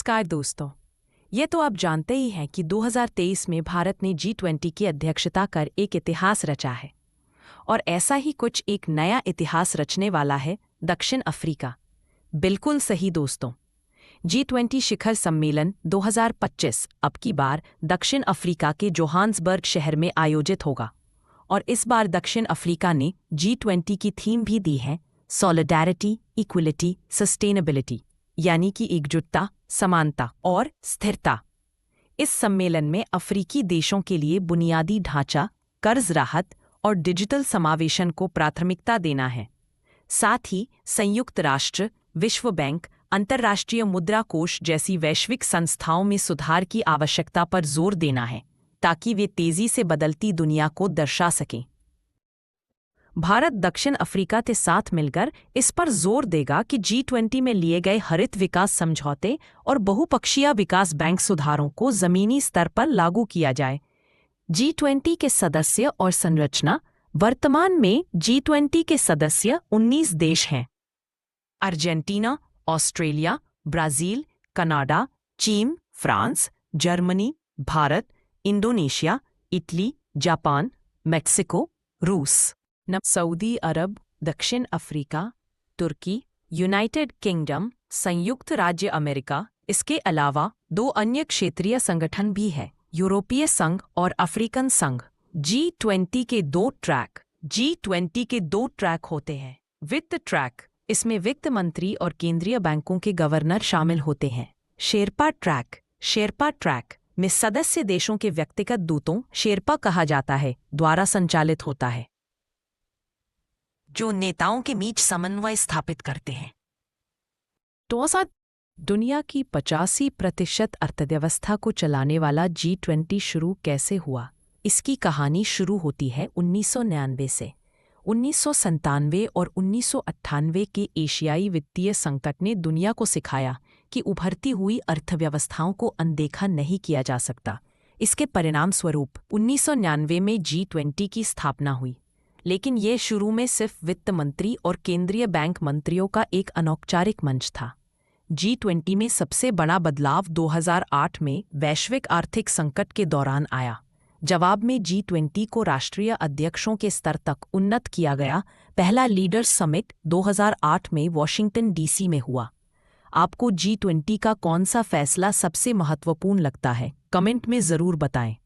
नमस्कार दोस्तों। ये तो आप जानते ही हैं कि 2023 में भारत ने G20 की अध्यक्षता कर एक इतिहास रचा है और ऐसा ही कुछ एक नया इतिहास रचने वाला है दक्षिण अफ्रीका। बिल्कुल सही दोस्तों। G20 शिखर सम्मेलन 2025 अब की बार दक्षिण अफ्रीका के जोहान्सबर्ग शहर में आयोजित होगा और इस बार दक्षिण अफ्रीका ने G20 की थीम भी दी है सॉलिडेरिटी, इक्वलिटी, सस्टेनेबिलिटी, यानी कि एकजुटता, समानता और स्थिरता। इस सम्मेलन में अफ्रीकी देशों के लिए बुनियादी ढांचा, कर्ज राहत और डिजिटल समावेशन को प्राथमिकता देना है। साथ ही संयुक्त राष्ट्र, विश्व बैंक, अंतर्राष्ट्रीय मुद्रा कोष जैसी वैश्विक संस्थाओं में सुधार की आवश्यकता पर जोर देना है ताकि वे तेजी से बदलती दुनिया को दर्शा सकें। भारत दक्षिण अफ्रीका के साथ मिलकर इस पर जोर देगा कि G20 में लिए गए हरित विकास समझौते और बहुपक्षीय विकास बैंक सुधारों को जमीनी स्तर पर लागू किया जाए। G20 के सदस्य और संरचना। वर्तमान में G20 के सदस्य 19 देश हैं। अर्जेंटीना, ऑस्ट्रेलिया, ब्राजील, कनाडा, चीन, France, Germany, Bharat, Indonesia, Italy, Japan, Mexico, रूस, सऊदी अरब, दक्षिण अफ्रीका, तुर्की, यूनाइटेड किंगडम, संयुक्त राज्य अमेरिका। इसके अलावा 2 अन्य क्षेत्रीय संगठन भी हैं, यूरोपीय संघ और अफ्रीकन संघ। G20 के 2 ट्रैक होते हैं। वित्त ट्रैक, इसमें वित्त मंत्री और केंद्रीय बैंकों के गवर्नर शामिल होते हैं। शेरपा ट्रैक में सदस्य देशों के व्यक्तिगत दूतों, शेरपा कहा जाता है, द्वारा संचालित होता है, जो नेताओं के बीच समन्वय स्थापित करते हैं। दुनिया की 85% अर्थव्यवस्था को चलाने वाला G20 शुरू कैसे हुआ? इसकी कहानी शुरू होती है 1999 से। 1997 और 1998 के एशियाई वित्तीय संकट ने दुनिया को सिखाया कि उभरती हुई अर्थव्यवस्थाओं को अनदेखा नहीं किया जा सकता। इसके परिणाम स्वरूप 1999 में G20 की स्थापना हुई, लेकिन ये शुरू में सिर्फ वित्त मंत्री और केंद्रीय बैंक मंत्रियों का एक अनौपचारिक मंच था। G20 में सबसे बड़ा बदलाव 2008 में वैश्विक आर्थिक संकट के दौरान आया। जवाब में G20 को राष्ट्रीय अध्यक्षों के स्तर तक उन्नत किया गया। पहला लीडर्स समिट 2008 में वॉशिंगटन DC में हुआ। आपको G20 का कौन सा फैसला सबसे महत्वपूर्ण लगता है? कमेंट में ज़रूर बताएं।